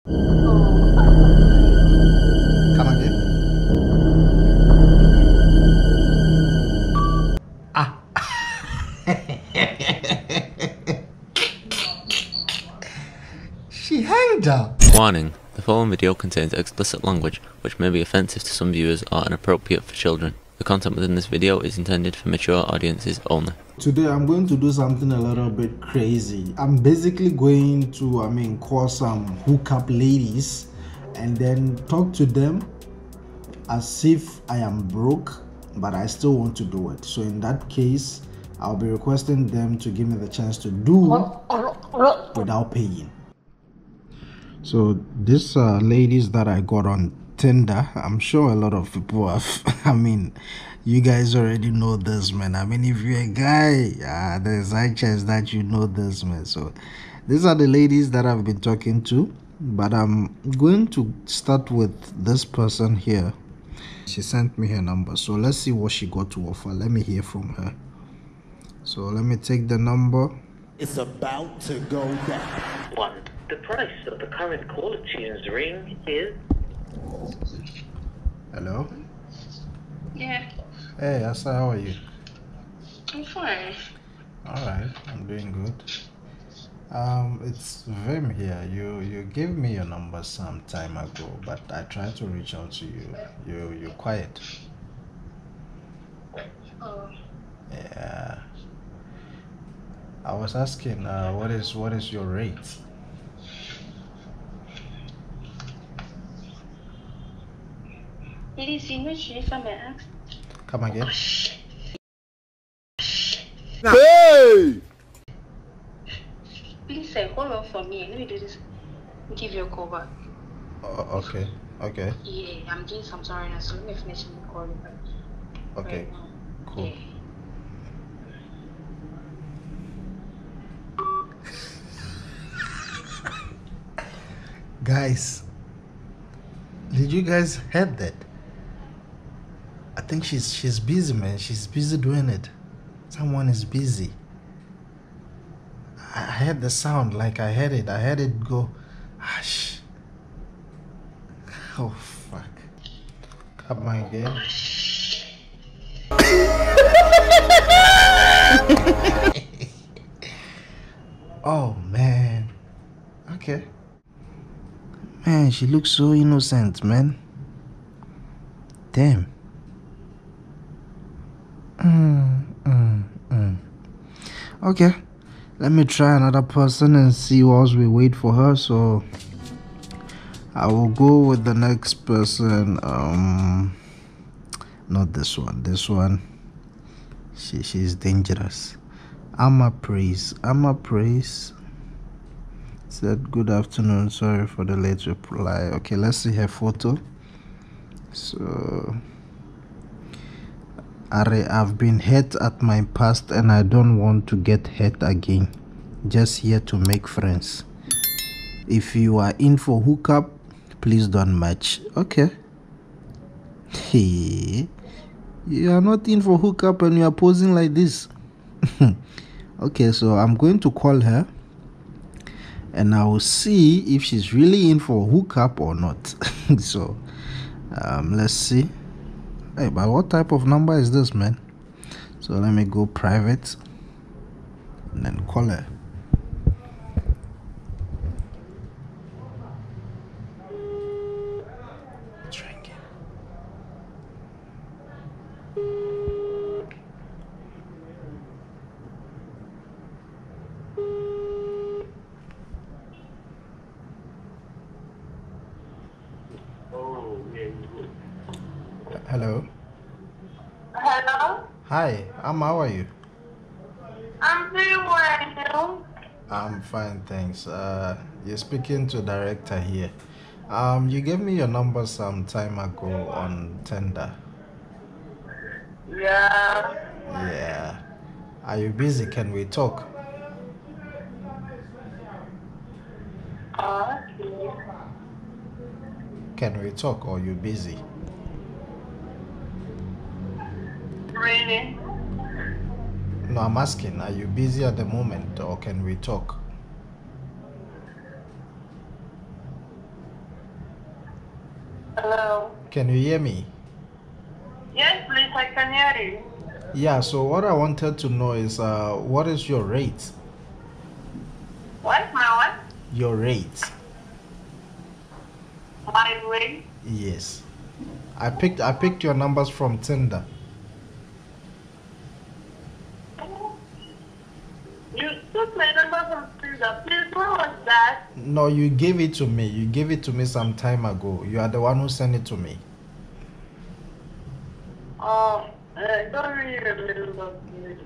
Come again? Ah. She hanged up. Warning. The following video contains explicit language, which may be offensive to some viewers or inappropriate for children. The content within this video is intended for mature audiences only. Today I'm going to do something a little bit crazy. I'm basically going to, call some hookup ladies and then talk to them as if I am broke, but I still want to do it. So in that case, I'll be requesting them to give me the chance to do without paying. So these are ladies that I got on Tinder. I'm sure a lot of people have, you guys already know this, man. If you're a guy, there's a chance that you know this, man. So these are the ladies that I've been talking to, but I'm going to start with this person here. She sent me her number, so let's see what she got to offer. Let me hear from her. So let me take the number. It's about to go down. 1. The price of the current caller tune's ring is... Hello? Yeah, Hey, Asa, how are you? I'm fine. Alright, I'm doing good. It's Vim here. You gave me your number some time ago, but I tried to reach out to you. You're quiet. Oh, Yeah. I was asking, what is your rate? please, you know, if I may ask. Come again? Hey! Please, hold on for me. Let me do this. Give you a call back. Okay. Yeah, I'm doing something right now, so let me finish and call you back. Okay. Right now. Cool. Yeah. Guys, did you guys heard that? I think she's busy, man. She's busy doing it. Someone is busy. I heard the sound, like I heard it go, hush. Oh fuck. Come on again. Oh man. Okay. Man, she looks so innocent, man. Damn. Okay, let me try another person and see whilst we wait for her. So I will go with the next person. Not this one. This one, she's dangerous. Amma Praise. Said good afternoon, sorry for the late reply. Okay, let's see her photo. So I've been hurt at my past and I don't want to get hurt again. Just here to make friends. If you are in for hookup, please don't match. Okay. Hey, you are not in for hookup and you are posing like this. Okay, so I'm going to call her and I will see if she's really in for hookup or not. So let's see. Hey, but what type of number is this, man? So let me go private and then call her. It's ringing. Hello. Hello? Hi, how are you? I'm doing well. I'm fine, thanks. You're speaking to director here. You gave me your number some time ago on Tinder. Yeah. Yeah. Are you busy? Can we talk? Okay. Can we talk or you busy? Really? No, I'm asking, are you busy at the moment or can we talk? Hello. Can you hear me? Yes, please, I can hear you. Yeah, so what I wanted to know is what is your rate? What's my what? Your rate. My way? Yes. I picked your numbers from Tinder. You took my number from Tinder. Please, what was that? No, you gave it to me. You gave it to me some time ago. You are the one who sent it to me. Oh, I don't really remember. Please.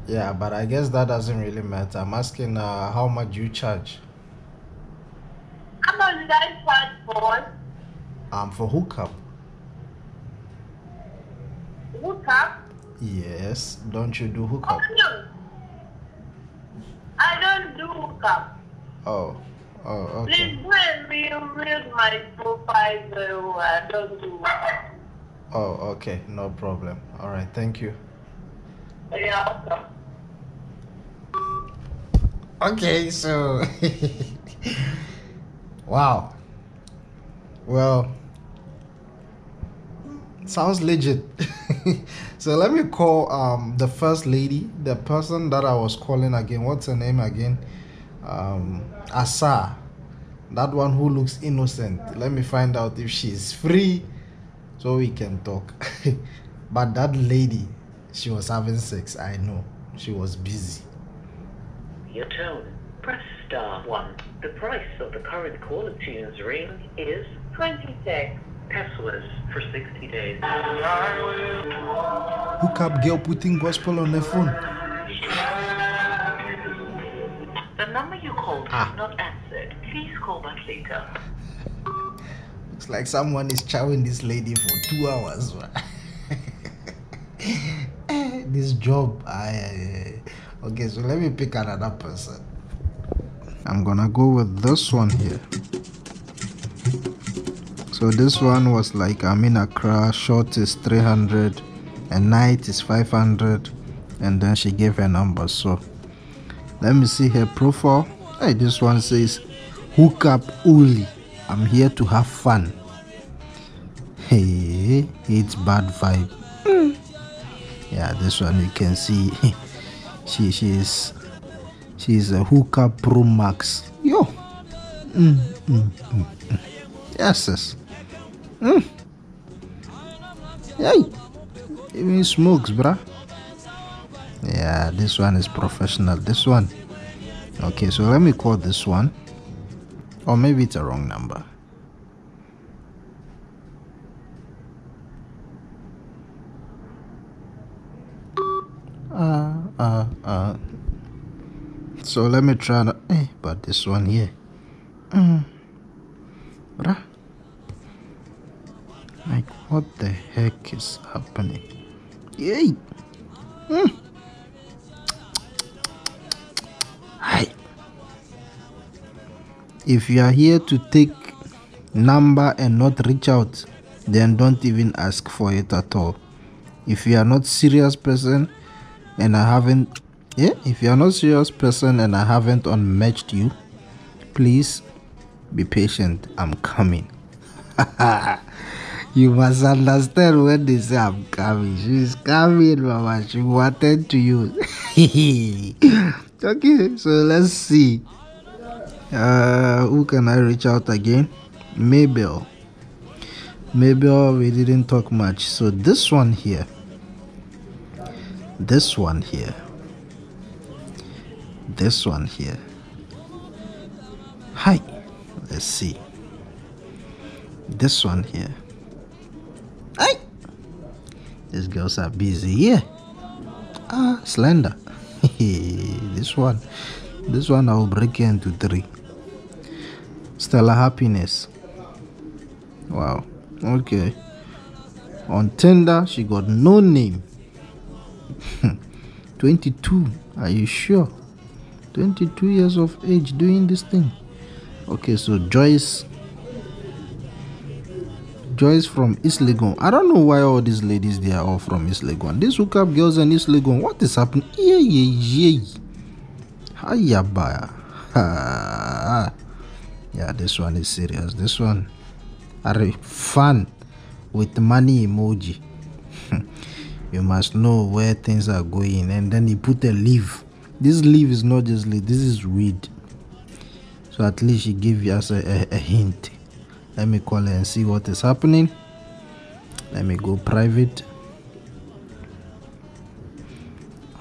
Yeah, but I guess that doesn't really matter. I'm asking how much you charge. How much did I charge for what? For hookup. Hoók-up? Yes. Don't you do hookup? Oh, no. I don't do hoók-up. Oh, okay. Please go and read my profile very well. I don't do hoók-up. Oh, okay. No problem. All right. Thank you. Yeah, okay. Okay, so wow. Well, sounds legit. So let me call the first lady, the person that I was calling again. What's her name again? Asa, that one who looks innocent. Let me find out if she's free so we can talk. But that lady, she was having sex. I know she was busy. Your tone. Press *1. The price of the current caller tune's ring is 26 pesos for 60 days. Hook-up girl putting gospel on the phone. The number you called is not answered. Please call back later. It's like someone is chowing this lady for 2 hours. This job, okay, so let me pick another person. I'm gonna go with this one here. So this one was like, I'm in Accra, short is 300 and night is 500, and then she gave her number. So let me see her profile. Hey, this one says hookup only, I'm here to have fun. Hey, it's bad vibe. Yeah, this one you can see she's a hookup pro max. Yo. Yes. Hey, even smokes, bruh. Yeah, this one is professional. This one. Okay, so let me call this one. Or maybe it's a wrong number. So let me try that. But this one here. Bruh. Like, what the heck is happening? Yay! Hi. If you are here to take number and not reach out, then don't even ask for it at all. If you are not serious person and I haven't unmatched you, please be patient. I'm coming. You must understand when they say I'm coming. She's coming, mama. She wanted to use. Okay, so let's see. Who can I reach out again? Mabel, we didn't talk much. So this one here. Hi. Let's see. This one here. Hi. These girls are busy. Yeah. Slender. This one I will break into 3. Stella Happiness. Wow. Okay. On Tinder, she got no name. 22. Are you sure? 22 years of age doing this thing. Okay, so Joyce from East Legon. I don't know why all these ladies, they are all from East Legon. These hookup girls in East Legon, what is happening? Hiya, yeah, this one is serious. This one, are fun with money emoji. You must know where things are going, and then he put a leaf. This leaf is not just leaf, this is weed. So at least she gave us a hint. Let me call her and see what is happening. Let me go private.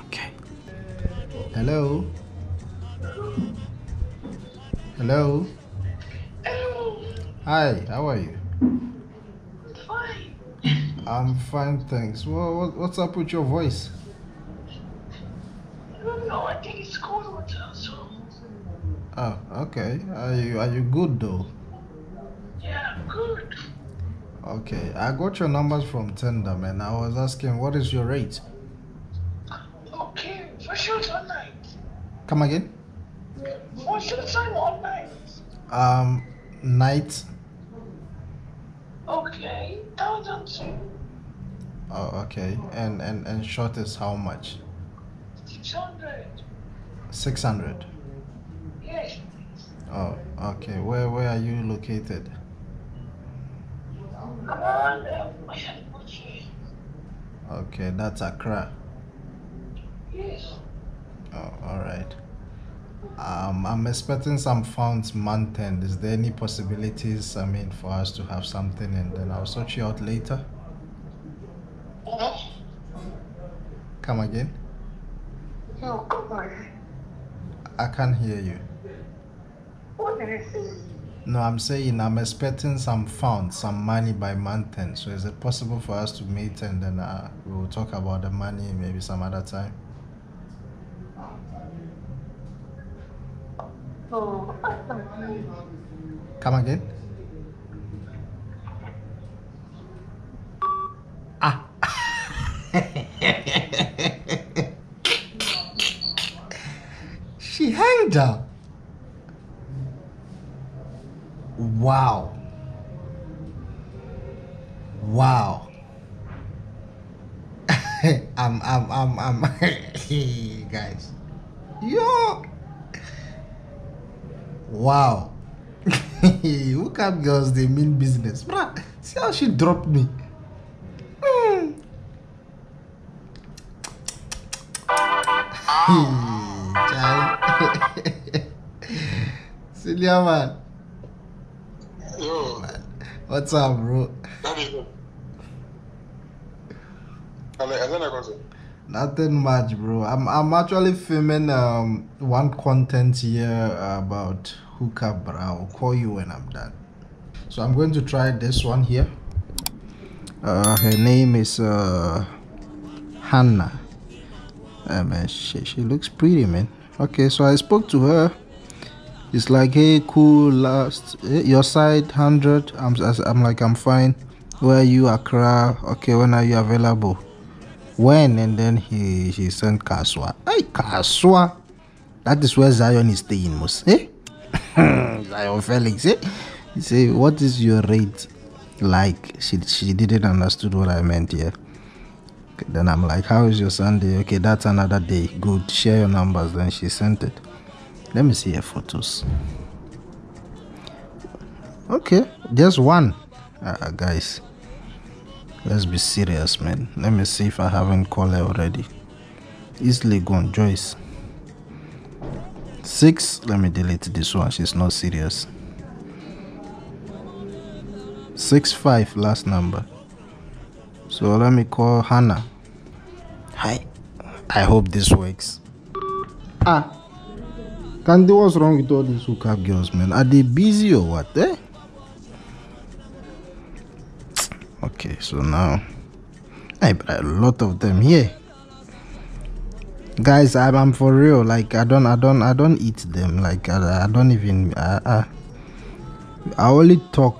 Okay. Hello. Hello. Hi, how are you? Fine. I'm fine, thanks. What's up with your voice? I don't know. I think it's cold water. So Oh, okay. Are you good though? yeah, I'm good. Okay, I got your numbers from Tinder, man. I was asking, what is your rate? Okay, for sure it's all night. Come again? What's your time all night? Night. Okay, 1,002. Oh, okay. And short is how much? 600. 600. Yes. Oh, okay. Where are you located? I'm on Ashawo. Okay, that's Accra. Yes. Oh, all right. I'm expecting some funds month end. Is there any possibilities, for us to have something, and then I'll sort you out later? Come again? No, come on. I can't hear you. What did I say? No, I'm saying I'm expecting some funds, some money by month end. So is it possible for us to meet, and then we will talk about the money maybe some other time? Oh, Come again? Ah. She hanged up. Wow. Wow. I'm guys. Yo. Wow. Hoók-up girls, they mean business. Bruh, see how she dropped me. Celia, man. Yo, What's up, bro? that is good. Nothing much, bro. I'm actually filming one content here about Hoók-up, but I'll call you when I'm done. So I'm going to try this one here. Her name is Hannah. Man, she looks pretty, man. Okay, so I spoke to her. It's like, hey, cool, your side 100. I'm like, I'm fine. Where are you, Accra? Okay, when are you available? When? And then she sent Kaswa. Hey, Kaswa, that is where Zion is staying, most. Eh? Zion Felix, eh? He say, what is your rate? Like, she didn't understood what I meant here. Okay, then I'm like, how is your Sunday? Okay, that's another day. Good, share your numbers. Then she sent it. Let me see her photos. Okay, just one. Guys, let's be serious, man. Let me see if I haven't called her already. Easily gone, Joyce. 6. Let me delete this one. She's not serious. 65 last number. So let me call Hannah. Hi. I hope this works. Candy, what's wrong with all these Hoók-up girls, man? Are they busy or what, eh? Okay, so now I brought a lot of them here. Guys, I'm for real. Like I don't eat them. Like I don't even I only talk.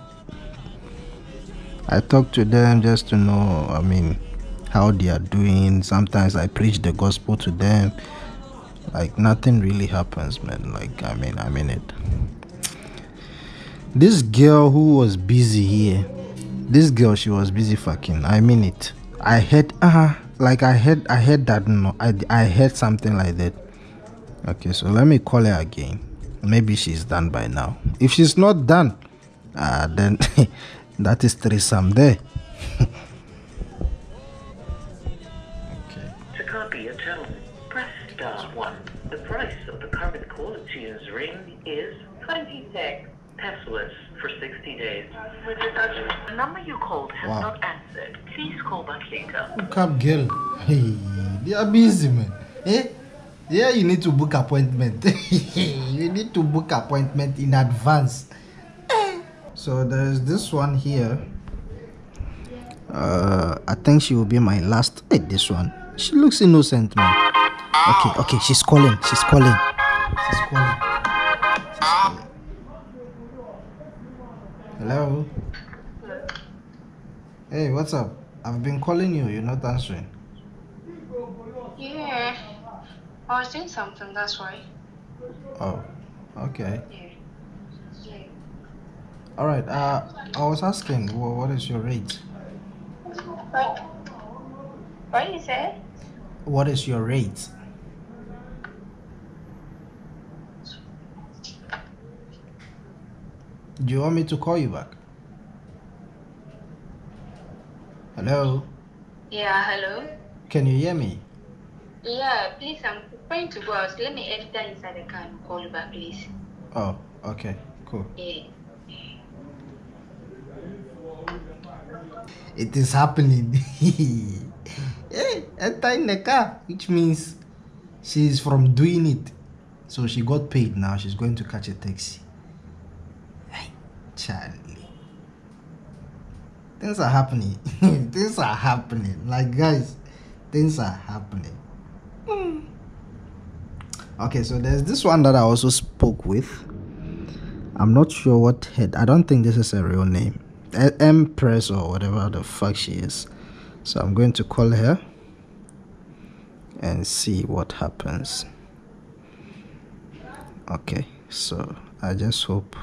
I talk to them just to know, how they are doing. Sometimes I preach the gospel to them. Like nothing really happens, man. Like I mean it. This girl who was busy here, this girl, she was busy fucking. I mean it. I heard like I heard that. No, I heard something like that. Okay, so let me call her again. Maybe she's done by now. If she's not done, then That is threesome there. Okay. To copy your tone, press *1. The price of the current caller tune's ring is 26. Passwords for 60 days. The number you called has not answered. Please call back later. Hoók-up girl. Hey, they are busy, man. Eh? Yeah, you need to book appointment. You need to book appointment in advance. So there's this one here. I think she will be my last. Hey, this one. She looks innocent, man. Okay, she's calling. She's calling. Hello. Hey, what's up? I've been calling you. You're not answering. Yeah. I was doing something, that's why. Oh, okay. Yeah. All right. I was asking, what is your rate? What you said? What is your rate? Do you want me to call you back? Hello? Yeah, hello? Can you hear me? Yeah, please, I'm trying to go out. Let me enter inside the car and call you back, please. Oh, okay, cool. Yeah. It is happening. Hey, enter in the car, which means she's from doing it. So she got paid now. She's going to catch a taxi. Hey, Charlie. Things are happening. Things are happening. Like, guys, things are happening. Okay, so there's this one that I also spoke with. I'm not sure what head. I don't think this is a real name. Empress or whatever the fuck she is. So I'm going to call her and see what happens. Okay, so I just hope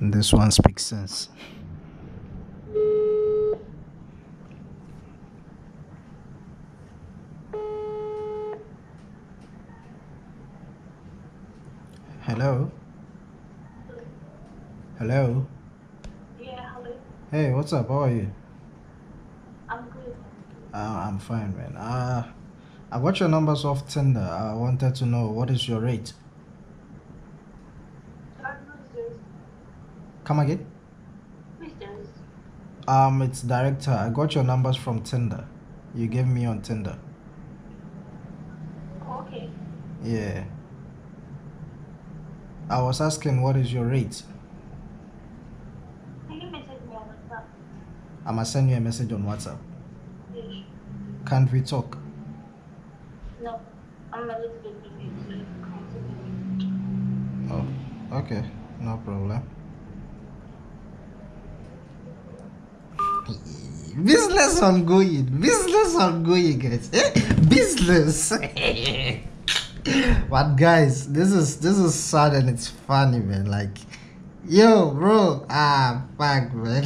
this one speaks sense. Hello? Hello? Yeah, hello. Hey, what's up? How are you? I'm good. I'm fine, man. I got your numbers off Tinder. I wanted to know, what is your rate? Come again? It's director. I got your numbers from Tinder. You gave me on Tinder. Okay. Yeah. I was asking, what is your rate? Can you message me on WhatsApp? I'm gonna send you a message on WhatsApp. Yes. Can't we talk? No, I'm a little bit busy, so you Oh, okay. No problem. Business ongoing, guys. Business. But guys, this is sad and it's funny, man. Like, yo, bro, fuck, man.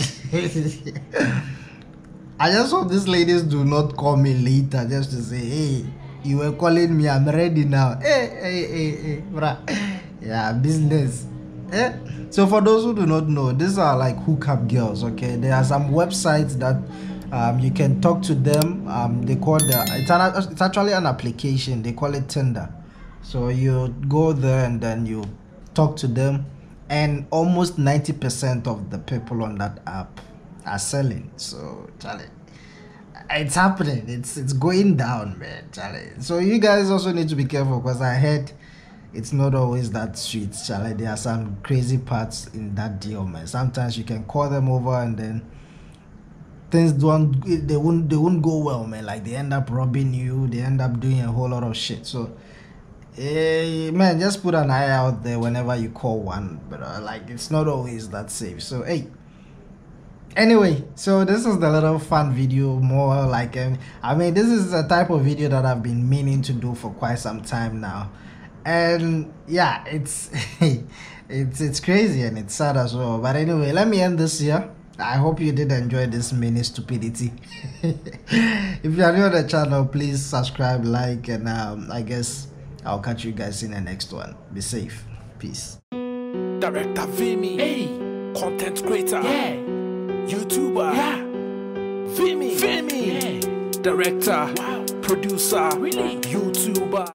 I just hope these ladies do not call me later just to say, hey, you were calling me, I'm ready now. Hey, bruh. Yeah, business. So for those who do not know, these are like hookup girls. Okay, there are some websites that you can talk to them. They call it's actually an application. They call it Tinder. So you go there and then you talk to them, and almost 90% of the people on that app are selling. So Charlie, it's happening. It's going down, man, Charlie. So you guys also need to be careful, because I heard it's not always that sweet, Charlie. There are some crazy parts in that deal, man. Sometimes you can call them over and then things won't go well, man. Like, they end up robbing you, they end up doing a whole lot of shit. So man, just put an eye out there whenever you call one. But like, it's not always that safe. So hey, anyway, so this is the little fun video, more like I mean, this is a type of video that I've been meaning to do for quite some time now. And yeah, it's it's crazy and it's sad as well. But anyway, let me end this here. I hope you did enjoy this mini stupidity. If you are new on the channel, please subscribe, like, and I guess I'll catch you guys in the next one. Be safe. Peace. Director Vimy. Hey. content creator, YouTuber, Femi, director, producer, YouTuber.